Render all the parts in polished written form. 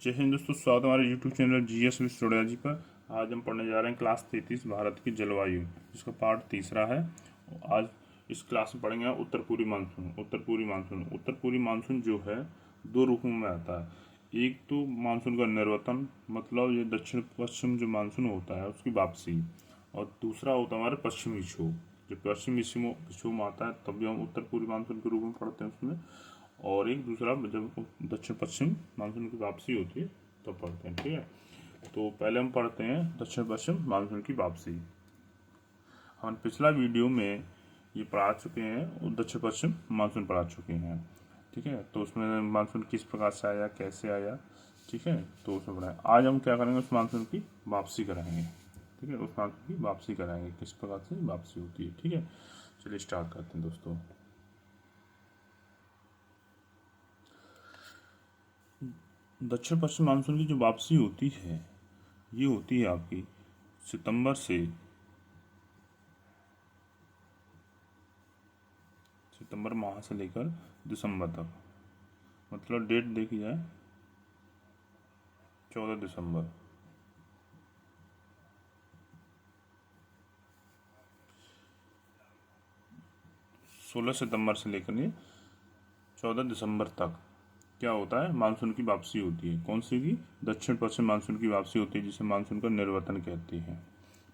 जय हिंद दोस्तों, स्वागत है हमारे YouTube channel GS with studio पर। आज हम पढ़ने जा रहे हैं क्लास 33 भारत की जलवायु, जिसका पार्ट तीसरा है। आज इस क्लास में पढ़ेंगे उत्तर पूर्वी मानसून। उत्तर पूर्वी मानसून जो है दो रूपों में आता है। एक तो मानसून का निर्वतन, मतलब ये दक्षिण पश्चिम जो मानसून होता है उसकी वापसी, और दूसरा होता है हमारे पश्चिमी विक्षोभ। जब पश्चिमी विक्षोभ में आता है तब भी हम उत्तर पूर्वी मानसून के रूप में पढ़ते हैं उसमें, और एक दूसरा जब दक्षिण पश्चिम मानसून की वापसी होती है तब पढ़ते हैं। ठीक है, तो पहले हम पढ़ते हैं दक्षिण पश्चिम मानसून की वापसी। हम पिछला वीडियो में ये पढ़ा चुके हैं और दक्षिण पश्चिम मानसून पढ़ा चुके हैं। ठीक है, तो उसमें मानसून किस प्रकार से आया, कैसे आया, ठीक है, तो उसमें पढ़ाएं। आज हम क्या करेंगे, उस मानसून की वापसी कराएंगे। ठीक है, उस मानसून की वापसी कराएंगे, किस प्रकार से वापसी होती है। ठीक है, चलिए स्टार्ट करते हैं दोस्तों। दक्षिण पश्चिम मानसून की जो वापसी होती है ये होती है आपकी सितंबर माह से लेकर दिसंबर तक। मतलब डेट देखी जाए 14 दिसंबर। 16 सितंबर से लेकर ये 14 दिसंबर तक क्या होता है, मानसून की वापसी होती है। कौन सी की? दक्षिण पश्चिम मानसून की वापसी होती है, जिसे मानसून का निर्वतन कहते हैं।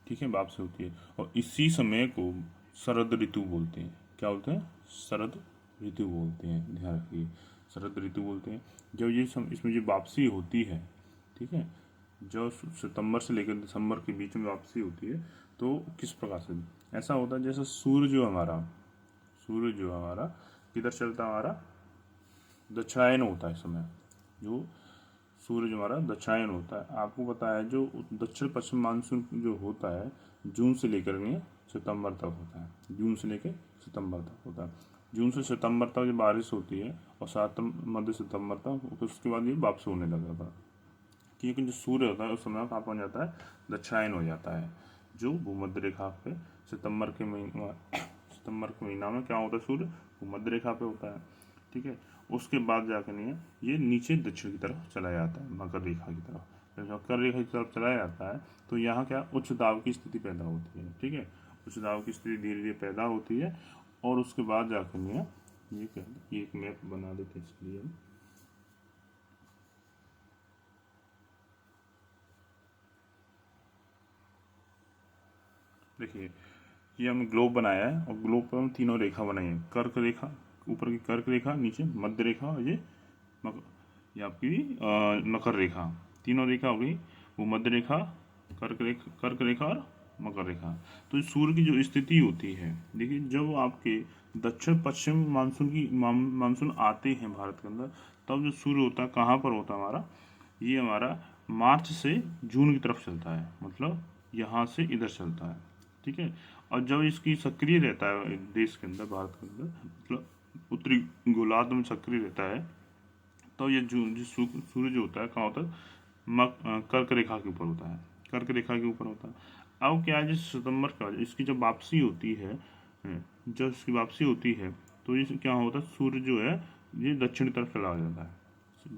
ठीक है, वापसी होती है, और इसी समय को शरद ऋतु बोलते हैं। क्या बोलते हैं? शरद ऋतु बोलते हैं, ध्यान रखिए, शरद ऋतु बोलते हैं। जब इसमें जो वापसी होती है, ठीक है, जो सितंबर से लेकर दिसंबर के बीच में वापसी होती है, तो किस प्रकार से ऐसा होता है, जैसे सूर्य जो हमारा किधर चलता है, हमारा दक्षिणायन होता है इस समय। जो सूर्य जो हमारा दक्षिणायन होता है, आपको पता है जो दक्षिण पश्चिम मानसून जो होता है जून से लेकर के सितंबर तक होता है। जून से लेकर सितंबर तक होता है। जून से सितंबर तक जो बारिश होती है, और मध्य सितंबर तक, उसके बाद ये वापस होने लगा था। क्योंकि जो सूर्य होता है उस समय कहाँ पहुँच जाता है, दक्षिणायन हो जाता है। जो भूमध्य रेखा पे सितंबर के महीना में क्या होता है, सूर्य भूमध्य रेखा पे होता है। ठीक है, उसके बाद जाकर नहीं ये नीचे दक्षिण की तरफ चला जाता है, मकर रेखा की तरफ। जब मकर रेखा की तरफ चला जाता है तो यहाँ क्या उच्च दाब की स्थिति पैदा होती है। ठीक है, उच्च दाब की स्थिति धीरे धीरे पैदा होती है, और उसके बाद जाकर नहीं ये क्या, एक मैप बना देते हैं इसके लिए हम। देखिए, ये हम ग्लोब बनाया है, और ग्लोब पर हम तीनों रेखा बनाई है। कर्क रेखा, ऊपर की कर्क रेखा, नीचे मध्य रेखा, और ये आपकी मकर रेखा। तीनों रेखा हो गई, वो मध्य रेखा, कर्क रेखा और मकर रेखा। तो सूर्य की जो स्थिति होती है, देखिए, जब आपके दक्षिण पश्चिम मानसून आते हैं भारत के अंदर, तब जो सूर्य होता है कहाँ पर होता है हमारा, ये हमारा मार्च से जून की तरफ चलता है। मतलब यहाँ से इधर चलता है। ठीक है, और जब इसकी सक्रिय रहता है देश के अंदर, भारत के अंदर, मतलब उत्तरी गोलार्ध में सक्रिय रहता है, तो ये जो सूर्य जो होता है कहाँ होता है, कर्क रेखा के ऊपर होता है। कर्क रेखा के ऊपर होता है। अब क्या है, जिस सितंबर का इसकी जब वापसी होती है, जब इसकी वापसी होती है, तो ये क्या होता है, सूर्य जो है ये दक्षिण तरफ चला जाता है।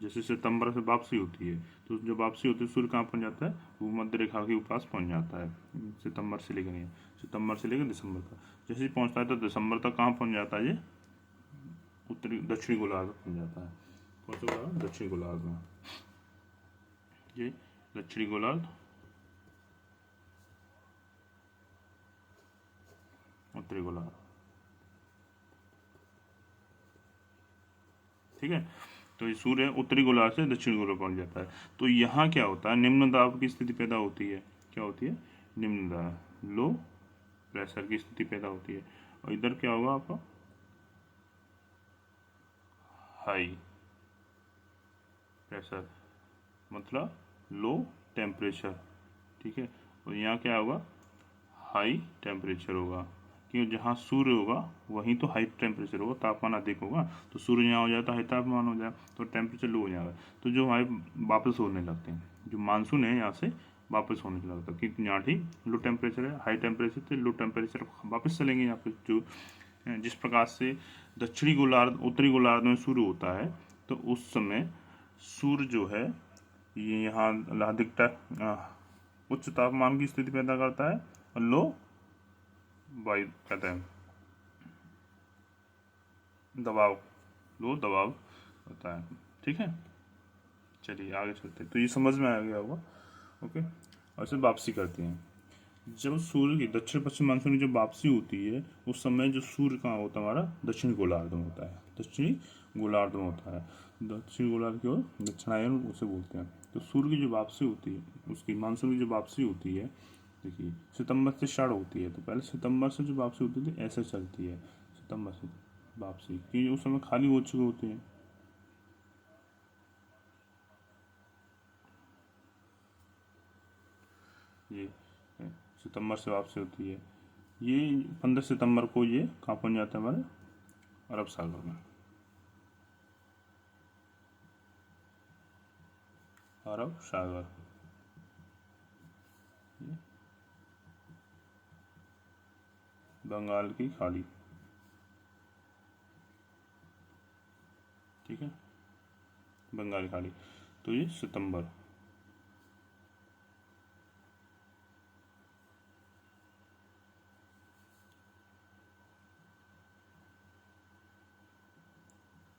जैसे सितंबर से वापसी होती है, तो जब वापसी होती है सूर्य कहाँ पहुँच जाता है, वो मध्य रेखा के पास पहुँच जाता है। सितंबर से लेकर दिसंबर का जैसे ही पहुँचता है तो दिसंबर तक कहाँ पहुँच जाता है, ये उत्तरी दक्षिणी गोलार्ध पहुँच जाता है। कौन सा गोलार्ध? दक्षिणी गोलार्ध में। ये दक्षिणी गोलार्ध, उत्तरी गोलार्ध। ठीक है, तो ये सूर्य उत्तरी गोलार्ध से दक्षिणी गोलार्ध पहुंच जाता है। तो यहाँ क्या होता है, निम्न दाब की स्थिति पैदा होती है। क्या होती है? निम्न दाब, लो प्रेशर की स्थिति पैदा होती है। और इधर क्या होगा आपका, हाई प्रेशर, मतलब लो टेम्परेचर। ठीक है, और यहाँ क्या होगा, हाई टेम्परेचर होगा। क्योंकि जहाँ सूर्य होगा वहीं तो हाई टेम्परेचर होगा, तापमान अधिक होगा। तो सूर्य यहाँ हो जाए तो हाई तापमान हो जाए, तो टेम्परेचर लो हो जाएगा। तो जो हमारे वापस होने लगते हैं, जो मानसून है यहाँ से वापस होने लगता है, क्योंकि यहाँ ठीक लो टेम्परेचर है, हाई टेम्परेचर से लो टेम्परेचर वापस चलेंगे यहाँ पे। जो जिस प्रकार से उत्तरी गोलार्ध में सूर्य होता है, तो उस समय सूर्य जो है ये यहाँ उच्च तापमान की स्थिति पैदा करता है और लो वायु कहते हैं दबाव, लो दबाव होता है। ठीक है, चलिए आगे चलते हैं। तो ये समझ में आ गया होगा। ओके, और इसे वापसी करते हैं। जब सूर्य की दक्षिण पश्चिम मानसून की जब वापसी होती है उस समय जो सूर्य कहाँ होता है, हमारा दक्षिणी गोलार्ध में होता है, दक्षिणी गोलार्ध में होता है, दक्षिणी गोलार्ध की ओर दक्षिणायन उसे बोलते हैं। तो सूर्य की जो वापसी होती है, उसकी मानसून की जो वापसी होती है, देखिए सितंबर से स्टार्ट होती है। तो पहले सितंबर से जो वापसी होती थी ऐसे चलती है, सितंबर से वापसी, क्योंकि उस समय खाली हो चुके होते हैं। ये सितंबर से वापसी होती है। ये 15 सितंबर को ये कहाँ पहुँच जाता है, हमारे अरब सागर में, अरब सागर। बंगाल की खाड़ी, ठीक है, बंगाल की खाड़ी। तो ये सितंबर,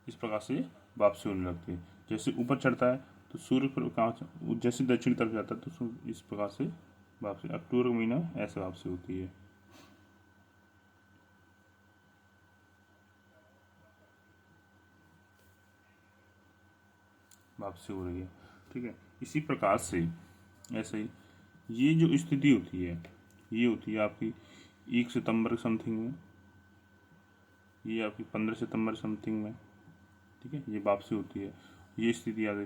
इस प्रकार से वापसी होने लगती है। जैसे ऊपर चढ़ता है तो सूर्य फिर कहाँ, जैसे दक्षिण तरफ जाता है तो इस प्रकार से वापसी, अक्टूबर का महीना ऐसे वापसी होती है। वापसी हो रही है, ठीक है। इसी प्रकार से ऐसे ही ये जो स्थिति होती है ये होती है आपकी 1 सितंबर समथिंग में, ये आपकी 15 सितंबर समथिंग में, ठीक है, ये वापसी होती है। ये स्थिति आ गई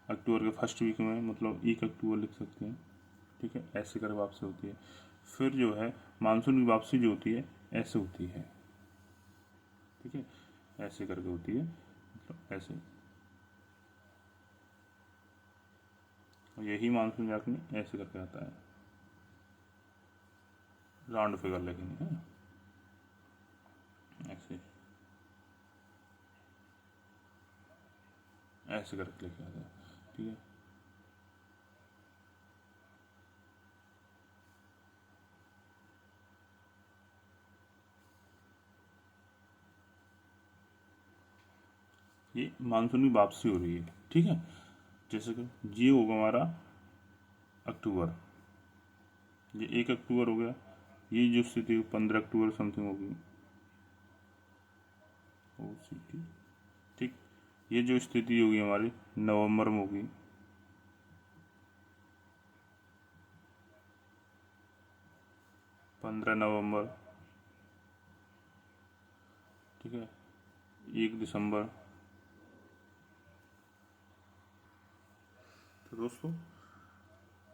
अक्टूबर के फर्स्ट वीक में, मतलब 1 अक्टूबर लिख सकते हैं, ठीक है, ऐसे कर वापसी होती है। फिर जो है मानसून की वापसी जो होती है ऐसे होती है, ठीक है, ऐसे करके होती है, मतलब ऐसे। यही मानसून जाके ऐसे करके आता है, राउंड फिगर लेकिन है ऐसे, ऐसे करके लेके आता है, ठीक है। ये मानसून की वापसी हो रही है, ठीक है। जैसे कि ये होगा हमारा अक्टूबर, ये 1 अक्टूबर हो गया। ये जो स्थिति 15 अक्टूबर समथिंग होगी, ओ सिटी, ठीक। ये जो स्थिति होगी हमारी नवंबर में होगी, 15 नवंबर, ठीक है, 1 दिसंबर। तो दोस्तों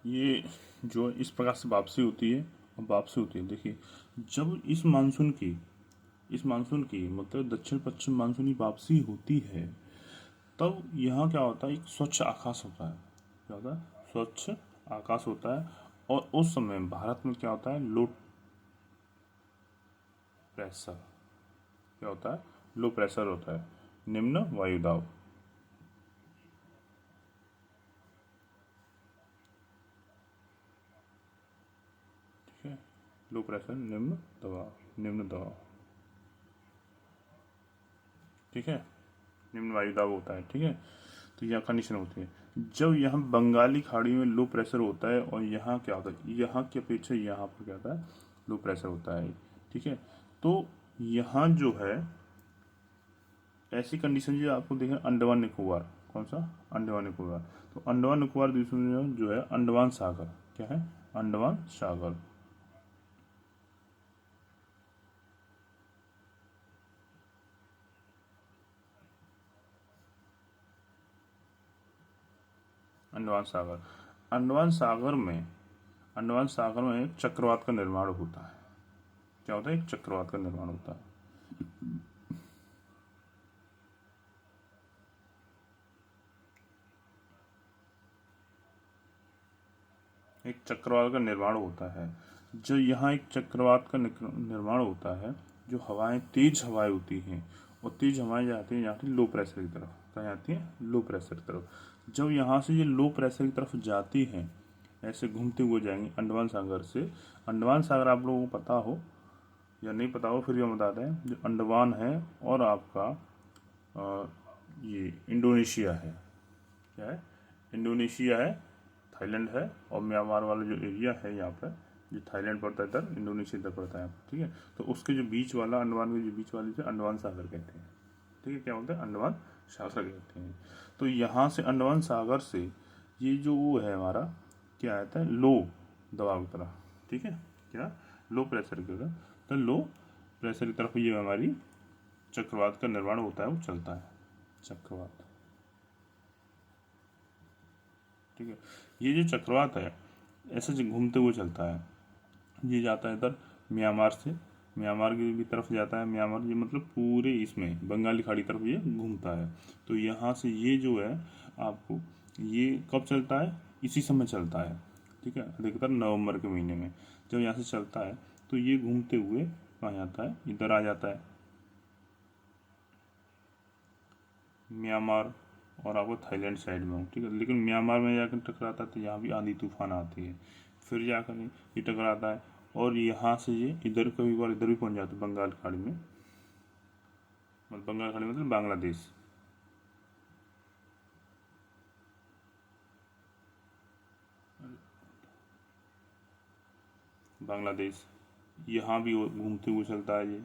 ये जो इस प्रकार से वापसी होती है, और वापसी होती है, देखिए जब इस मानसून की मतलब दक्षिण पश्चिम मानसून की वापसी होती है तब यहाँ क्या होता है, एक स्वच्छ आकाश होता है। क्या होता है, स्वच्छ आकाश होता है। और उस समय भारत में क्या होता है, लो प्रेशर, क्या होता है, लो प्रेशर होता है, निम्न वायुदाब, ठीक है, लो प्रेशर निम्न दबाव, ठीक है, निम्न वायुदाब होता है, ठीक है। तो यहाँ कंडीशन होती है जब यहाँ बंगाली खाड़ी में लो प्रेशर होता है और यहाँ क्या होता है, यहाँ की अपेक्षा यहाँ पर क्या होता है, लो प्रेशर होता है, ठीक है। तो यहाँ जो है ऐसी कंडीशन जो आपको देखें अंडमान निकोबार, कौन सा, अंडमान निकोबार। तो अंडमान निकोबार द्वीप समूह जो है अंडमान सागर, क्या है, अंडमान सागर, अंडमान सागर। अंडमान सागर में अंडमान सागर में एक चक्रवात का निर्माण होता है। क्या होता है, एक चक्रवात का निर्माण होता है। एक चक्रवात का निर्माण होता है। जो यहाँ एक चक्रवात का निर्माण होता है, जो हवाएं तेज हवाएं होती हैं और तेज हवाएं जाती हैं लो प्रेशर की तरफ, कहाँ आती है, लो प्रेशर की तरफ। जब यहाँ से ये लो प्रेशर की तरफ जाती है, ऐसे घूमते हुए जाएंगे अंडमान सागर से। अंडमान सागर आप लोगों को पता हो या नहीं पता हो, फिर भी हम बताते हैं। जो अंडमान है और आपका ये इंडोनेशिया है, क्या है, इंडोनेशिया है, थाईलैंड है, और म्यांमार वाला जो एरिया है यहाँ पर, जो थाईलैंड पड़ता है इधर, इंडोनेशिया इधर पड़ता है, ठीक है। तो उसके जो बीच वाला, अंडमान के जो बीच वाले से अंडमान सागर कहते हैं, ठीक है। क्या बोलते हैं, अंडमान सागर कहते हैं। तो यहाँ से अंडमान सागर से ये जो वो है हमारा, क्या आता है, लो दबाव की तरह, ठीक है, क्या, लो प्रेशर की तरह। तो लो प्रेशर की तरफ ये हमारी चक्रवात का निर्माण होता है, वो चलता है चक्रवात, ठीक है। ये जो चक्रवात है ऐसे जो घूमते हुए चलता है, ये जाता है इधर म्यांमार से, म्यांमार की भी तरफ जाता है। म्यांमार ये मतलब पूरे इसमें बंगाली खाड़ी तरफ ये घूमता है। तो यहाँ से ये जो है आपको, ये कब चलता है, इसी समय चलता है, ठीक है, अधिकतर नवंबर के महीने में जब यहाँ से चलता है। तो ये घूमते हुए कहाँ जाता है, इधर आ जाता है म्यांमार और आपको थाईलैंड साइड में हो, ठीक है। लेकिन म्यांमार में जाकर टकराता है तो यहाँ भी आंधी तूफान आती है, फिर जाकर ये टकराता है, और यहाँ से ये इधर कभी बार इधर भी पहुँच जाता है बंगाल खाड़ी में, मतलब बंगाल खाड़ी मतलब बांग्लादेश, बांग्लादेश, यहाँ भी घूमते हुए चलता है ये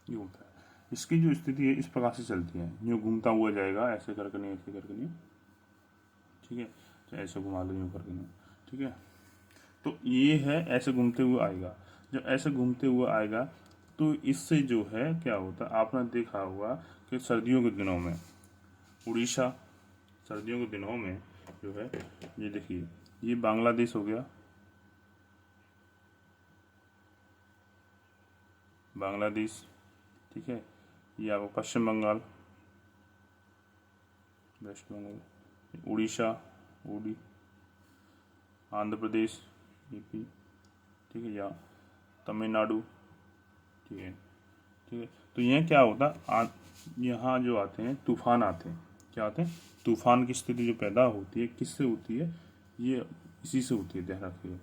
घूमता है। इसकी जो स्थिति है इस प्रकार से चलती है, यूँ घूमता हुआ जाएगा, ऐसे करके नहीं, ऐसे करके नहीं, ठीक है, तो ऐसे घुमा लो, यूँ करके नहीं, ठीक है। तो ये है ऐसे घूमते हुए आएगा। जब ऐसे घूमते हुए आएगा तो इससे जो है क्या होता है, आपने देखा होगा कि सर्दियों के दिनों में उड़ीसा, सर्दियों के दिनों में जो है, ये देखिए, ये बांग्लादेश हो गया, बांग्लादेश, ठीक है, ये आपको पश्चिम बंगाल, वेस्ट बंगाल, उड़ीसा, उड़ी, आंध्र प्रदेश, यूपी, ठीक है, या तमिलनाडु, ठीक है, ठीक है। तो यह क्या होता है, यहाँ जो आते हैं तूफान आते हैं, क्या आते हैं, तूफान की स्थिति जो पैदा होती है किससे होती है, ये इसी से होती है, ध्यान रखिए।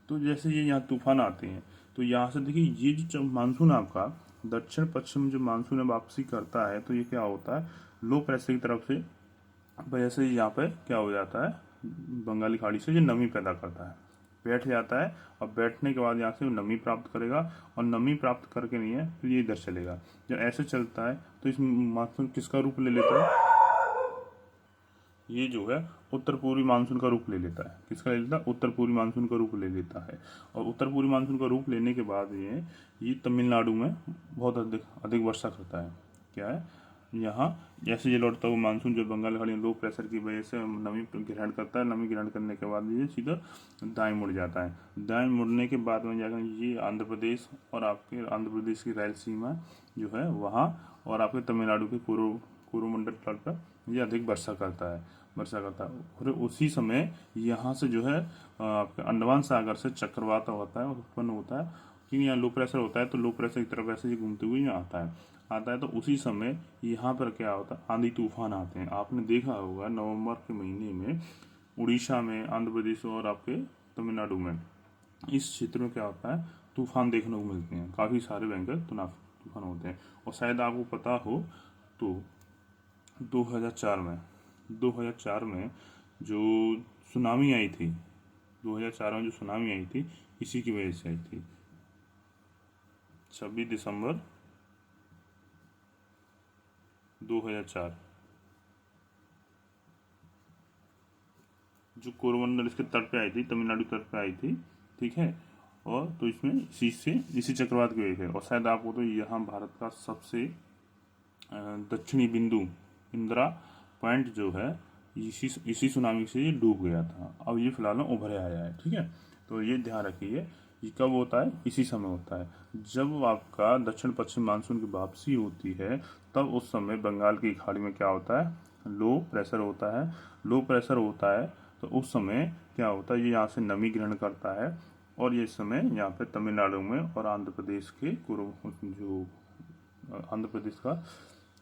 तो जैसे ये यहाँ तूफान आते हैं, तो यहाँ से देखिए, ये जो मानसून आपका दक्षिण पश्चिम जो मानसून है वापसी करता है, तो ये क्या होता है, लो प्रेशर की तरफ से वजह से यहाँ पे क्या हो जाता है, बंगाली खाड़ी से जो नमी पैदा करता है, बैठ जाता है, और बैठने के बाद यहाँ से नमी प्राप्त करेगा, और नमी प्राप्त करके नहीं है फिर ये इधर चलेगा। जब ऐसे चलता है तो इस मानसून किसका रूप ले लेता है, ये जो है उत्तर पूर्वी मानसून का रूप ले लेता है। किसका ले लेता है, उत्तर पूर्वी मानसून का रूप ले लेता है। और उत्तर पूर्वी मानसून का रूप लेने के बाद ये तमिलनाडु में बहुत अधिक अधिक वर्षा करता है। क्या है, यहाँ जैसे ये लौटता हुआ मानसून जो बंगाल खाड़ी में लो प्रेशर की वजह से नमी ग्रहण करता है, नमी ग्रहण करने के बाद ये सीधा दाएं मुड़ जाता है। दाएं मुड़ने के बाद में जाकर ये आंध्र प्रदेश और आपके आंध्र प्रदेश की रायलसीमा जो है वहाँ, और आपके तमिलनाडु के कोरोमंडल तट पर ये अधिक वर्षा करता है, और उसी समय यहाँ से जो है आपके अंडमान सागर से चक्रवात होता है, उत्पन्न होता है, क्योंकि यहाँ लो प्रेशर होता है, तो लो प्रेशर की तरफ ऐसे ही घूमते हुए यहाँ आता है। तो उसी समय यहाँ पर क्या होता है, आंधी तूफान आते हैं। आपने देखा होगा नवंबर के महीने में उड़ीसा में, आंध्र प्रदेश और आपके तमिलनाडु में, इस क्षेत्र में क्या होता है, तूफान देखने को मिलते हैं, काफ़ी सारे भयंकर तूफान होते हैं। और शायद आपको पता हो तो 2004 में जो सुनामी आई थी, 2004 में जो सुनामी आई थी, इसी की वजह से आई थी। 26 दिसंबर 2004, जो कोरोमंडल इसके तट पे आई थी, तमिलनाडु तट पे आई थी, ठीक है। और तो इसमें इसी चक्रवात की वजह से, और शायद आपको तो यहाँ भारत का सबसे दक्षिणी बिंदु इंदिरा पॉइंट जो है, इसी सुनामी से ये डूब गया था। अब ये फिलहाल उभरे आया है, ठीक है। तो ये ध्यान रखिए ये कब होता है? इसी समय होता है जब आपका दक्षिण पश्चिम मानसून की वापसी होती है, तब उस समय बंगाल की खाड़ी में क्या होता है? लो प्रेशर होता है। लो प्रेशर होता है तो उस समय क्या होता है? ये यहाँ से नमी ग्रहण करता है और ये समय यहाँ पे तमिलनाडु में और आंध्र प्रदेश के जो आंध्र प्रदेश का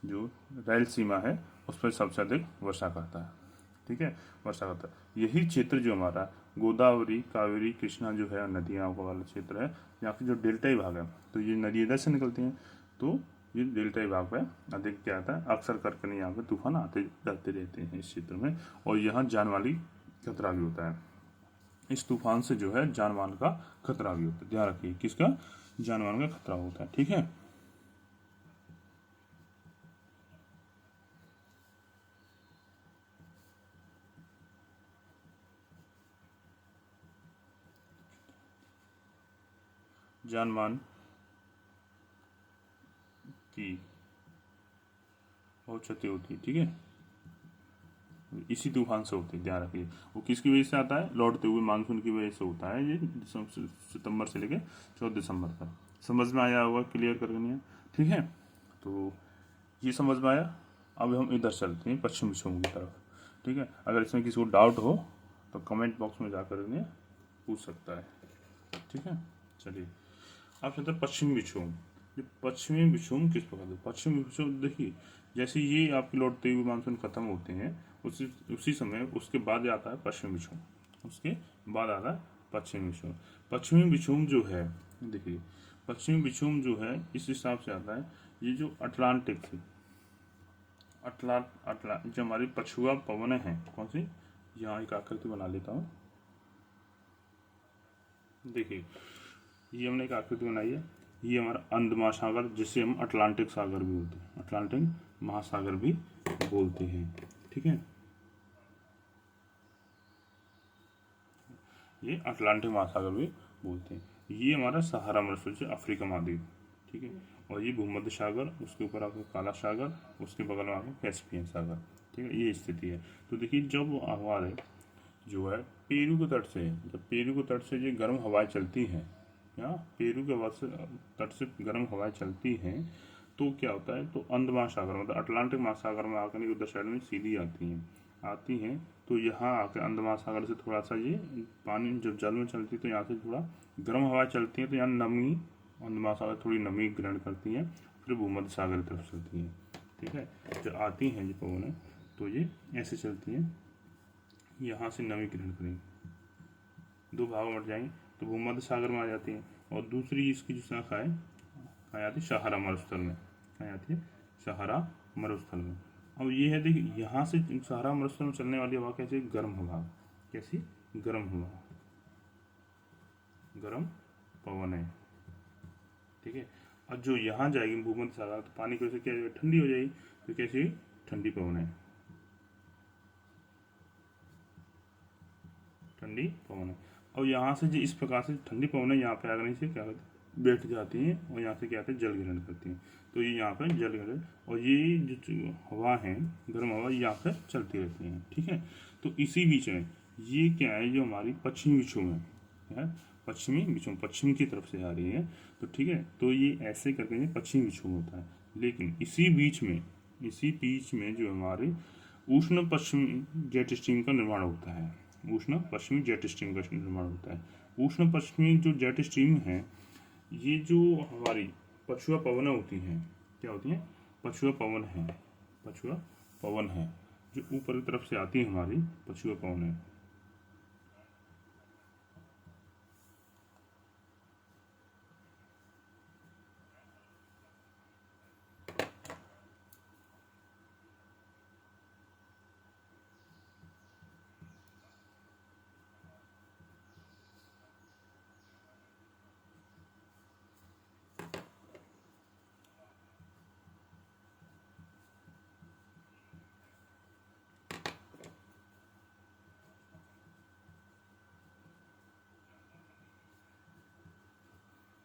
जो रेल सीमा है उस पर सबसे अधिक वर्षा करता है। ठीक है, वर्षा करता है। यही क्षेत्र जो हमारा गोदावरी, कावेरी, कृष्णा जो है नदियाँ वाला क्षेत्र है, यहाँ की जो डेल्टाई भाग है, तो ये नदी इधर से निकलती हैं, तो ये डेल्टाई भाग में अधिक क्या आता है? अक्सर करके यहाँ पे तूफान आते जाते रहते हैं इस क्षेत्र में, और यहाँ जान वाली खतरा भी होता है। इस तूफान से जो है जान माल का खतरा भी होता है। ध्यान रखिए, किसका? जान माल का खतरा होता है। ठीक है, जान मान की बहुत क्षति होती है। ठीक है, इसी तूफान से होती है। ध्यान रखिए, वो किसकी वजह से आता है? लौटते हुए मानसून की वजह से होता है। ये सितंबर से लेकर 14 दिसंबर तक। समझ में आया होगा? क्लियर कर देनी है। ठीक है, तो ये समझ में आया। अब हम इधर चलते हैं पश्चिम विक्षोभ की तरफ। ठीक है, अगर इसमें किसी को डाउट हो तो कमेंट बॉक्स में जाकर इन्हें पूछ सकता है। ठीक है, चलिए अब चलते हैं पश्चिमी विक्षोभ। ये पश्चिमी विक्षोभ किस प्रकार से? पश्चिमी विक्षोभ देखिए, जैसे ये आपके लौटते हुए मानसून खत्म होते हैं, उसी उसी समय उसके बाद आता है पश्चिमी विक्षोभ। उसके बाद आता है पश्चिमी विक्षोभ। पश्चिमी विक्षोभ जो है, देखिए पश्चिमी विक्षोभ जो है इस हिसाब से आता है, ये जो अटलांटिक से जो हमारी पछुआ पवन है, कौन सी? यहाँ एक आकृति बना लेता हूँ। देखिए, ये हमने एक आकृति बनाई है। ये हमारा अंध महासागर, जिसे हम अटलांटिक सागर भी बोलते हैं, अटलांटिक महासागर भी बोलते हैं। ठीक है, ये अटलांटिक महासागर भी बोलते हैं। ये हमारा सहारा मरुस्थल, अफ्रीका महाद्वीप। ठीक है, और ये भूमध्य सागर, उसके ऊपर आपका काला सागर, उसके बगल में आपका कैस्पियन सागर। ठीक है, ये स्थिति है। तो देखिए, जब हमारे जो है पेरू के तट से, जब पेरू के तट से ये गर्म हवाएं चलती हैं, या पेरू के तट से गर्म हवाएं चलती हैं, तो क्या होता है? तो अंध महासागर मतलब अटलांटिक महासागर में आकर नहीं, उधर साइड में सीधी आती हैं। तो यहाँ आकर अंध महासागर से थोड़ा सा ये पानी जब जल में चलती है, तो यहाँ से थोड़ा गर्म हवा चलती है, तो यहाँ नमी, अंध महासागर थोड़ी नमी ग्रहण करती है, फिर भूमध्य सागर की तरफ चलती है। ठीक है, जब आती हैं ये पवन, तो ये ऐसे चलती हैं, यहाँ से नमी ग्रहण करेंगे, दो भागों में जाएंगे, तो भूमध्य सागर में आ जाती हैं। और दूसरी इसकी जो शाखा है, कहाँ आती है? सहारा मरुस्थल में। कहाँ आती है? सहारा मरुस्थल में। अब ये है, देखिए यहाँ से सहारा मरुस्थल में चलने वाली हवा कैसी? गर्म हवा। कैसी? गर्म हवा, गर्म पवन है। ठीक है, और जो यहाँ जाएगी भूमध्य सागर, तो पानी की वजह से क्या है? ठंडी हो जाएगी। तो कैसी? ठंडी पवन है, ठंडी पवन है। और यहाँ से जो इस प्रकार से ठंडी पवन है, यहाँ पे आने से क्या होता है? बैठ जाती हैं, और यहाँ से क्या होता है? जल ग्रहण करती हैं। तो ये यहाँ पे जल ग्रहण, और ये जो हवा है, गर्म हवा, यहाँ पे चलती रहती हैं। ठीक है, तो इसी बीच में ये क्या है? जो हमारी पश्चिमी विक्षोभ है, पश्चिमी विक्षोभ पश्चिम की तरफ से आ रही है। तो ठीक है, तो ये ऐसे करके ये पश्चिमी विक्षोभ होता है। लेकिन इसी बीच में जो हमारे उष्ण पश्चिमी जेट स्ट्रीम का निर्माण होता है। उष्ण पश्चिमी जेट स्ट्रीम का निर्माण होता है। उष्ण पश्चिमी जो जेट स्ट्रीम है, ये जो हमारी पछुआ पवन होती हैं, क्या होती हैं? पछुआ पवन है। पछुआ पवन है जो ऊपर की तरफ से आती है, हमारी पछुआ पवन है।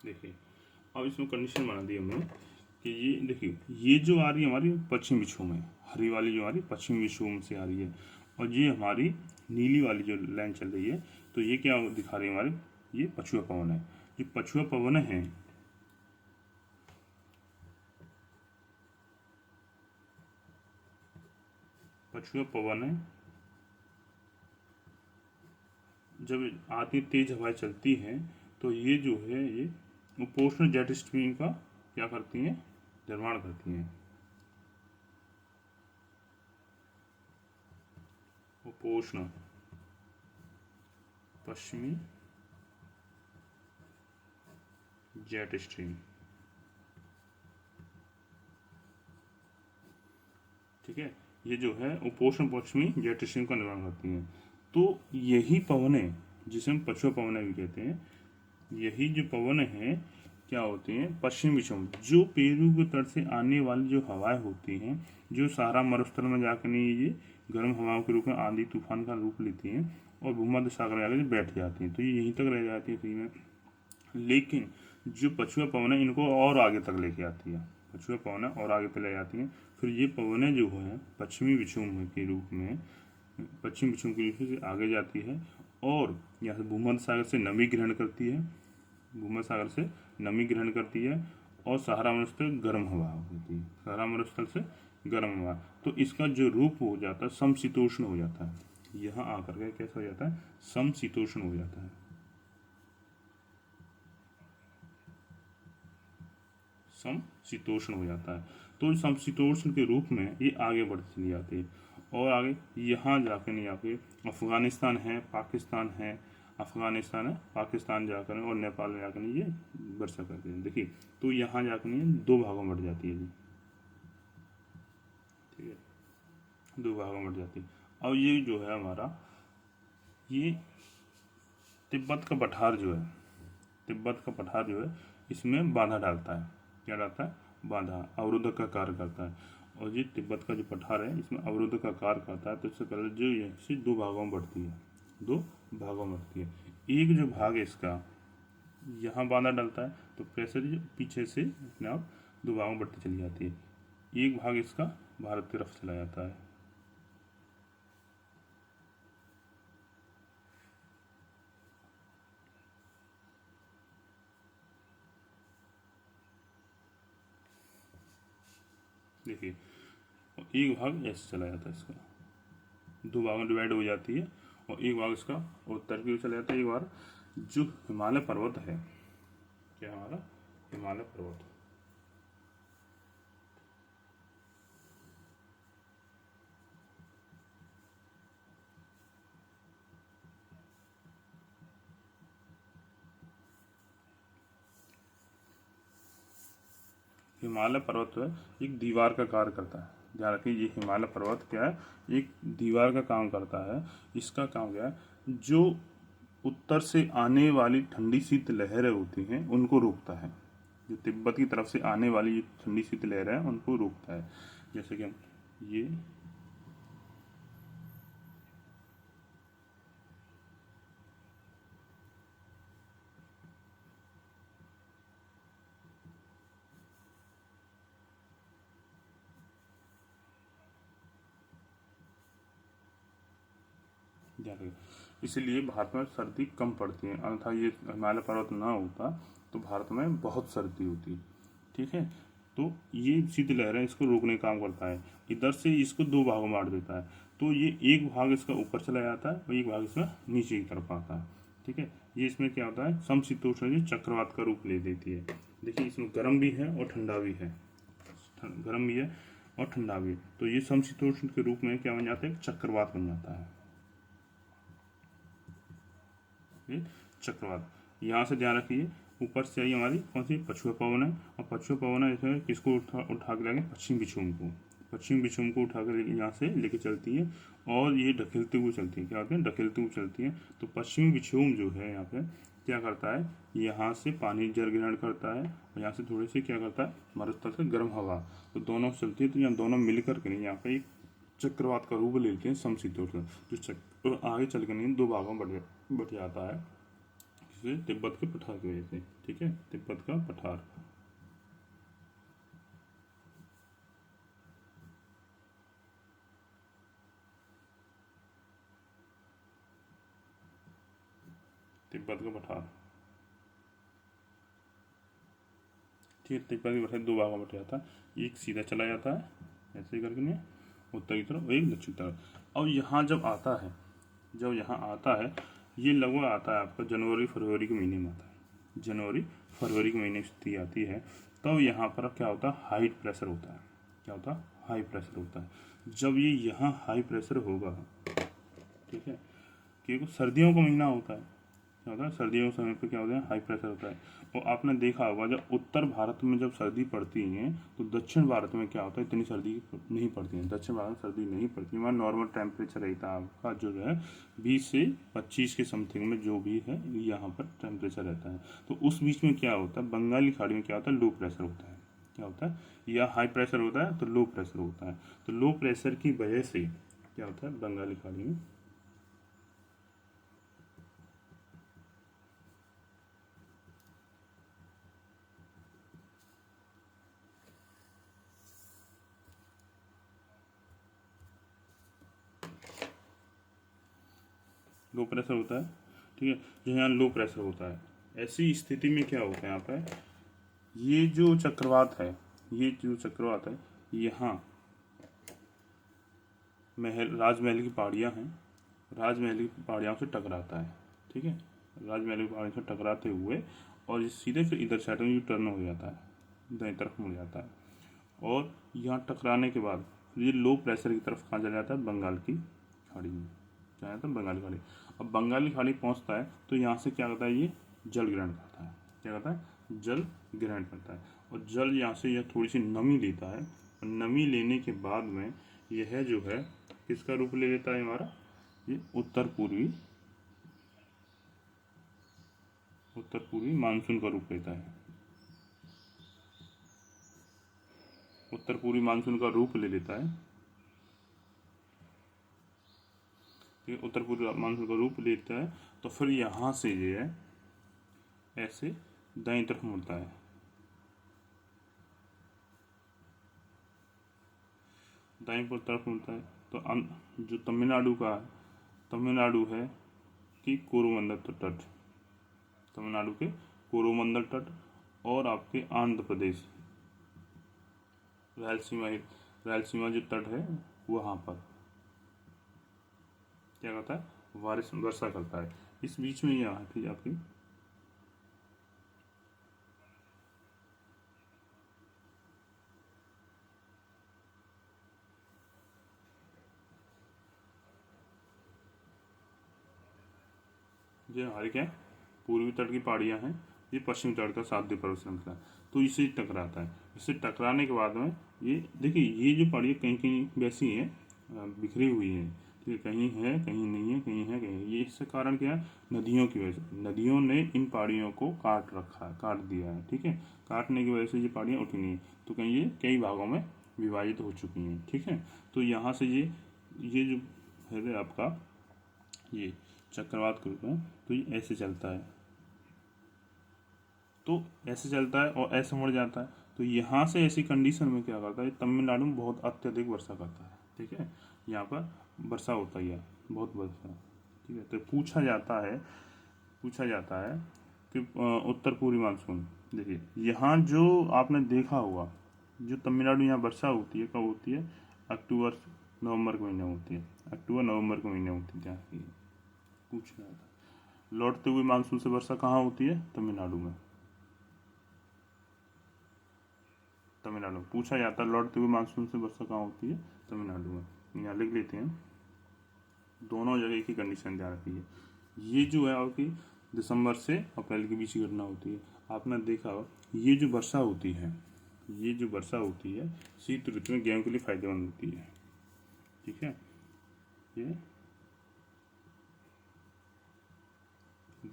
देखिए, अब इसमें कंडीशन बना दी हमने कि ये देखिए, ये जो आ रही है हमारी पश्चिम विक्षोभ में, हरी वाली जो हमारी पश्चिम विक्षोभ से आ रही है, और ये हमारी नीली वाली जो लाइन चल रही है, तो ये क्या दिखा रही है? हमारी ये पछुआ पवन है। ये पछुआ पवन है, पछुआ पवन है जब आती तेज हवाएं चलती हैं तो ये जो है ये उपोष्ण जेट स्ट्रीम का क्या करती हैं, निर्माण करती हैं। उपोष्ण पश्चिमी जेट स्ट्रीम, ठीक है, ये जो है उपोष्ण पश्चिमी जेट स्ट्रीम का निर्माण करती हैं। तो यही पवनें जिसे हम पछुआ पवनें भी कहते हैं, यही जो पवन है क्या होती हैं, पश्चिम विषम, जो पेरू के तट से आने वाली जो हवाएं होती हैं, जो सहारा मरुस्थल में जाकर नहीं ये गर्म हवाओं के रूप में आंधी तूफान का रूप लेती हैं और भूमध्य सागर में जाकर बैठ जाती हैं, तो ये यहीं तक रह जाती है फ्री में। लेकिन जो पछुआ पवन है इनको और आगे तक लेके आती है, पछुआ पवन और आगे पे ले जाती हैं। फिर ये पवनें जो है पश्चिमी विक्षोभ के रूप में, पश्चिम विक्षोभ के रूप से आगे जाती है और यहाँ से भूमध्य सागर से नमी ग्रहण करती है, भूमध्य सागर से नमी ग्रहण करती है और सहारा मरुस्थल गर्म हवा होती है, सहारा मरुस्थल से गर्म हवा। तो इसका जो रूप हो जाता है समशीतोष्ण हो जाता है, यहाँ आकर के कैसा हो जाता है, समशीतोष्ण हो जाता है, समशीतोष्ण हो जाता है। तो समशीतोष्ण के रूप में ये आगे बढ़ती चली जाती है और आगे यहाँ जाकर नहीं आके अफगानिस्तान है, पाकिस्तान है, अफगानिस्तान है, पाकिस्तान जाकर और नेपाल में जाकर ये वर्षा करते हैं। देखिए तो यहाँ जाकर नहीं दो भागों में बढ़ जाती है जी, ठीक है, दो भागों में बढ़ जाती है। अब ये जो है हमारा ये तिब्बत का पठार जो है, तिब्बत का पठार जो है इसमें बाधा डालता है, क्या डालता है, बाधा, अवरोधक का कार्य करता है। और ये तिब्बत का जो पठार है इसमें अवरोधक का कार्य करता है। तो इससे पहले जो ये से दो भागों में बढ़ती है, दो भागों में बढ़ती है। एक जो भाग है इसका यहाँ बाधा डालता है तो प्रेशर जो पीछे से अपने आप दो भागों में बढ़ती चली जाती है, एक भाग इसका भारत की तरफ चला जाता है। देखिए एक भाग ऐसे चला जाता है, इसका दो भागों में डिवाइड हो जाती है और एक भाग इसका उत्तर की ओर चला जाता है। एक बार जो हिमालय पर्वत है, क्या हमारा हिमालय पर्वत, हिमालय पर्वत जो है एक दीवार का कार्य करता है। ध्यान रखिए ये हिमालय पर्वत क्या है, एक दीवार का काम करता है। इसका काम क्या है, जो उत्तर से आने वाली ठंडी शीत लहरें होती हैं उनको रोकता है, जो तिब्बत की तरफ से आने वाली ठंडी शीत लहरें हैं उनको रोकता है। जैसे कि हम ये इसलिए भारत में सर्दी कम पड़ती है, अन्यथा ये हिमालय पर्वत ना होता तो भारत में बहुत सर्दी होती, ठीक है। तो ये शीतलहरें इसको रोकने का काम करता है, इधर से इसको दो भागों में बांट देता है। तो ये एक भाग इसका ऊपर चला जाता है और एक भाग इसका नीचे की तरफ आता है, ठीक है। ये इसमें क्या होता है, समशीतोष्ण चक्रवात का रूप ले देती है। देखिए इसमें गर्म भी है और ठंडा भी है, गर्म भी है और ठंडा भी है। तो ये समशीतोष्ण के रूप में क्या बन जाता है, चक्रवात बन जाता है, चक्रवात। यहाँ से ध्यान रखिए ऊपर से आई हमारी कौन सी, पछुआ पवन है, और पछुआ पवन है इसमें किसको उठा के लाएंगे, पश्चिम विक्षोभ को, पश्चिम विक्षोभ को उठा कर यहाँ से लेके चलती है और ये ढकेलते हुए चलती है, क्या होते हैं, ढकेलते हुए चलती है। तो पश्चिमी विक्षोभ जो है यहाँ पे क्या करता है, यहाँ से पानी जल ग्रहण करता है और यहाँ से थोड़ी सी क्या करता है, मरुस्थल से गर्म हवा, तो दोनों चलती है। तो यहाँ दोनों मिलकर के नहीं यहाँ पे एक चक्रवात का रूप लेते हैं समशीतोष्ण, जो चक्र आगे चल के नहीं दो भागों में बढ़ जाता है, जिसे तिब्बत के पठार की वजह से, ठीक है, तिब्बत का पठार। तिब्बत का पठार ठीक है, तिब्बत की बर्फीली दो भागों में बट जाता है, एक सीधा चला जाता है ऐसे करके नहीं, उत्तर की तरफ, एक दक्षिण तरफ। अब यहाँ जब आता है, जब यहाँ आता है, ये लगभग आता है आपका जनवरी फरवरी के महीने में आता है, जनवरी फरवरी के महीने में स्थिति आती है। तब यहाँ पर क्या होता है, हाई प्रेशर होता है। क्या होता है, हाई प्रेशर होता है। जब ये यहाँ हाई प्रेशर होगा, ठीक है, क्योंकि सर्दियों का महीना होता है, क्या होता है, सर्दियों के समय पे क्या होता है, हाई प्रेशर होता है। और आपने देखा होगा जब उत्तर भारत में जब सर्दी पड़ती है तो दक्षिण भारत में क्या होता है, इतनी सर्दी नहीं पड़ती है, दक्षिण भारत में सर्दी नहीं पड़ती है, वहाँ नॉर्मल टेम्परेचर रहता है आपका जो है 20 से 25 के समथिंग में जो भी है यहाँ पर टेम्परेचर रहता है। तो उस बीच में क्या होता है, बंगाली खाड़ी में क्या होता है, लो प्रेशर होता है। क्या होता है, या हाई प्रेशर होता है तो लो प्रेशर होता है। तो लो प्रेशर की वजह से क्या होता है, बंगाली खाड़ी में लो प्रेशर होता है। ठीक है, जो यहाँ लो प्रेशर होता है, ऐसी स्थिति में क्या होता है, यहाँ पे ये जो चक्रवात है, ये जो चक्रवात है यहाँ राजमहल की पहाड़ियाँ हैं, राजमहल की पहाड़ियों से टकराता है। ठीक है, राजमहल की पहाड़ियों से टकराते हुए और ये सीधे फिर इधर साइड में यू टर्न हो जाता है, दाएं तरफ मुड़ जाता है। और यहाँ टकराने के बाद ये लो प्रेशर की तरफ कहाँ चला जाता है, बंगाल की खाड़ी में क्या जाता है, बंगाल की खाड़ी। अब बंगाल की खाड़ी पहुँचता है तो यहाँ से क्या करता है, ये जल ग्रहण करता है। क्या करता है, जल ग्रहण करता है। और जल यहाँ से यह थोड़ी सी नमी लेता है, और नमी लेने के बाद में यह जो है किसका रूप ले लेता है, हमारा ये उत्तर पूर्वी मानसून का रूप लेता है, उत्तर पूर्वी मानसून का रूप ले लेता है। ठीक है, उत्तर पूर्वी मानसून का रूप लेता है। तो फिर यहाँ से ये है ऐसे दाईं तरफ मुड़ता है, दाईं तरफ मुड़ता है। तो जो तमिलनाडु का है, तमिलनाडु है कि कोरोमंडल तट, तमिलनाडु के कोरोमंडल तट, और आपके आंध्र प्रदेश रायलसीमा, रायलसीमा जो तट है वहाँ पर क्या करता है, बारिश वर्षा करता है। इस बीच में यहाँ थी आपकी ये हमारे क्या है, पूर्वी तट की पहाड़ियाँ हैं, ये पश्चिमी तट का साध्य पर्वत श्रृंखला, तो इससे टकराता है। इससे टकराने के बाद में ये देखिए, ये जो पहाड़ियाँ कहीं कहीं वैसी हैं, बिखरी हुई हैं। ठीक है, कहीं है कहीं नहीं है, कहीं है कहीं है। ये इससे कारण क्या है, नदियों की वजह से, नदियों ने इन पहाड़ियों को काट रखा है, काट दिया है। ठीक है, काटने की वजह से ये पहाड़ियाँ उठी नहीं, तो कहीं ये कई भागों में विभाजित हो चुकी हैं। ठीक है, तो यहाँ से ये जो है आपका ये चक्रवात के रूप में, तो ये ऐसे चलता है, तो ऐसे चलता है और ऐसे मुड़ जाता है। तो यहाँ से ऐसी कंडीशन में क्या करता है, तमिलनाडु में बहुत अत्यधिक वर्षा करता है। ठीक है, यहाँ पर वर्षा होता ही है, बहुत वर्षा। ठीक है, तो पूछा जाता है कि उत्तर पूर्वी मानसून, देखिए यहाँ जो आपने देखा होगा, जो तमिलनाडु यहाँ वर्षा होती है कब होती है, अक्टूबर नवंबर के महीने होती है, अक्टूबर नवंबर के महीने होती है। यहाँ की पूछ रहा था, लौटते हुए मानसून से वर्षा कहाँ होती है, तमिलनाडु में, तमिलनाडु में पूछा जाता है, लौटते हुए मानसून से वर्षा कहाँ होती है, तमिलनाडु में। यहाँ लिख लेते हैं, दोनों जगह एक ही कंडीशन ध्यान रखिए। ये जो है आपकी दिसंबर से अप्रैल के बीच की घटना होती है। आपने देखा ये जो वर्षा होती है, ये जो वर्षा होती है शीत ऋतु में गेहूं के लिए फायदेमंद होती है। ठीक है, ये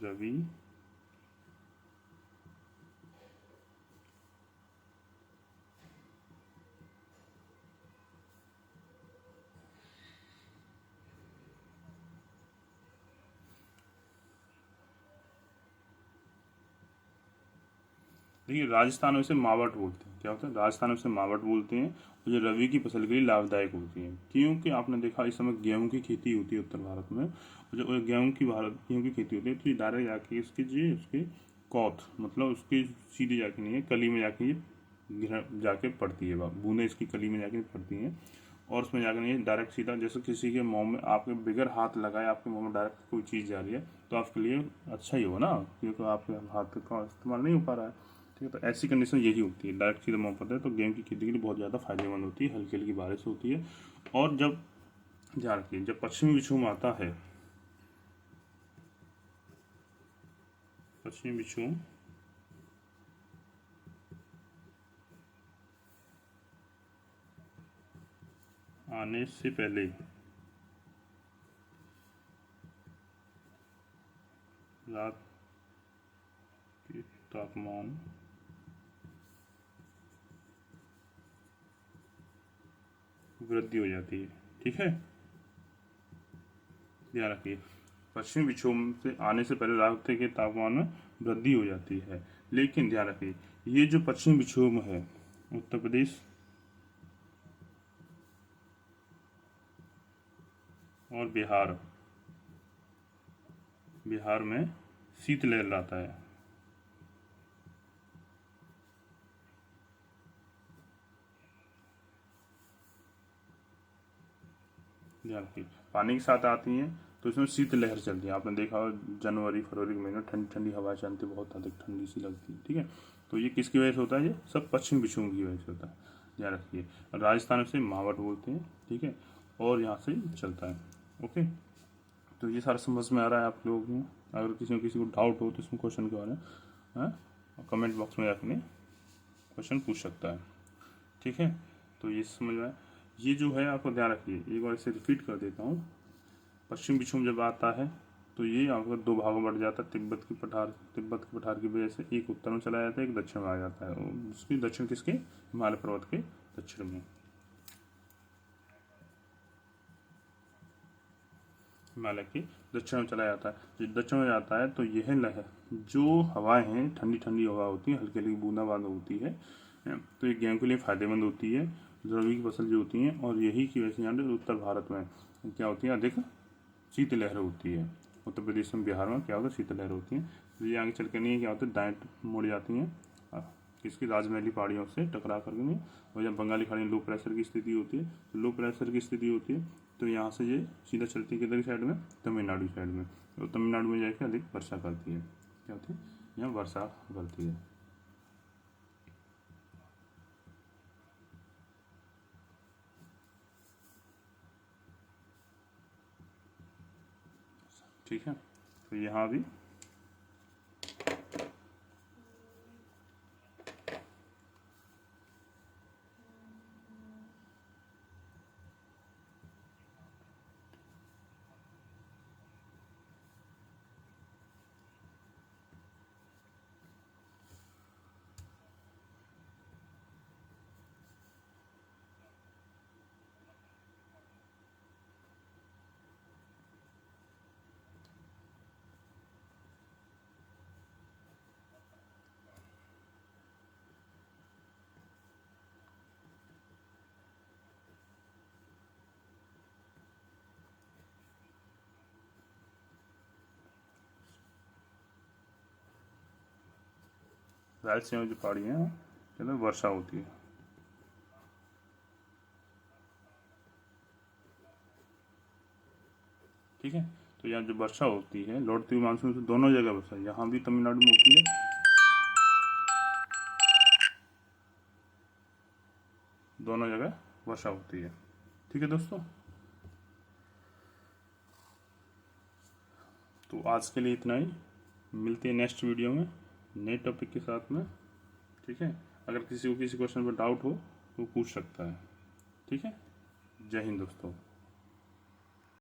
रवि देखिए, राजस्थान में इसे मावट बोलते हैं। क्या होता है, राजस्थान में इसे मावट बोलते हैं। और ये रबी की फसल के लिए लाभदायक होती है, क्योंकि आपने देखा इस समय गेहूं की खेती होती है उत्तर भारत में। और जब गेहूं की खेती होती है तो ये डायरेक्ट जाके इसके जी उसके कौथ मतलब उसकी सीधी जाके नहीं है, कली में जाके ये जाके पड़ती है, बूंदें इसकी कली में जाके पड़ती हैं और उसमें जाकर नहीं डायरेक्ट सीधा, जैसे किसी के मुंह में आपके बगैर हाथ लगाए आपके मुंह में डायरेक्ट कोई चीज़ जा रही है तो आपके लिए अच्छा ही होगा ना, क्योंकि आपके हाथ का इस्तेमाल नहीं हो पा रहा है। ठीक है, तो ऐसी कंडीशन यही होती है, डायरेक्ट सीधा मुंह पड़ता है तो गेहूं की खेती के लिए बहुत ज़्यादा फायदेमंद होती है, हल्की हल्की बारिश होती है। और जब ध्यान रखिए, जब पश्चिमी विक्षोभ आता है, पश्चिमी विक्षोभ आने से पहले रात के तापमान वृद्धि हो जाती है। ठीक है, ध्यान रखिए, पश्चिमी विक्षोभ से आने से पहले रात के तापमान में वृद्धि हो जाती है। लेकिन ध्यान रखिए, ये जो पश्चिमी विक्षोभ है उत्तर प्रदेश और बिहार में शीतलहर लाता है। ध्यान रखिए, पानी के साथ आती हैं तो इसमें शीतलहर चलती है, आपने देखा हो जनवरी फरवरी के महीने ठंडी ठंडी हवा चलती है, बहुत अधिक ठंडी सी लगती है। ठीक है, तो ये किसकी वजह से होता है, ये सब पश्चिमी विक्षोभ की वजह से होता है। ध्यान रखिए, राजस्थान से मावट बोलते हैं। ठीक है, और यहाँ से चलता है। ओके, तो ये सारा समझ में आ रहा है आप लोगों को? अगर किसी को डाउट हो तो इसमें क्वेश्चन के बारे में कमेंट बॉक्स में जाकर क्वेश्चन पूछ सकता है। ठीक है, तो ये समझ में आया। ये जो है आपको ध्यान रखिए, एक बार इसे रिपीट कर देता हूँ। पश्चिम विक्षोभ जब आता है तो ये आपका दो भागों में बढ़ जाता है, तिब्बत की पठार की वजह से एक उत्तर में चला जाता है, एक दक्षिण में आ जाता है। उसकी दक्षिण किसके, हिमालय पर्वत के दक्षिण में, हिमालय के दक्षिण में चला जाता है। जब दक्षिण में जाता है तो यह लहर, जो हवाएं हैं ठंडी ठंडी हवा होती है, हल्की हल्की बूंदाबांद होती है, तो ये गेहूं के लिए फायदेमंद होती है, रबी की फसल जो होती हैं, और यही की वजह से यहाँ पे उत्तर भारत में क्या होती है, अधिक शीतलहर होती है। उत्तर प्रदेश में बिहार में क्या होता है, शीतलहर होती है। तो ये आगे चल कर नहीं क्या होता है, दाएं मुड़ जाती हैं किसकी, राजमहली पहाड़ियों से टकरा करके नहीं। और जब बंगाली खाड़ी में लो प्रेशर की स्थिति होती है, तो लो प्रेशर की स्थिति होती है तो यहाँ से ये सीधा चलती है किधर की साइड में, तमिलनाडु साइड में। तो तमिलनाडु में जाकर अधिक वर्षा करती है, क्या होती है, यहाँ वर्षा करती है। ठीक है, तो यहाँ भी रायलसीमा जो पहाड़ी है चलो वर्षा होती है। ठीक है, तो यहाँ जो वर्षा होती है लौटती हुई मानसून से दोनों जगह वर्षा, यहाँ भी तमिलनाडु में होती है, दोनों जगह वर्षा होती है। ठीक है दोस्तों, तो आज के लिए इतना ही, मिलते हैं नेक्स्ट वीडियो में नए टॉपिक के साथ में। ठीक है, अगर किसी को किसी क्वेश्चन पर डाउट हो तो पूछ सकता है। ठीक है, जय हिंद दोस्तों।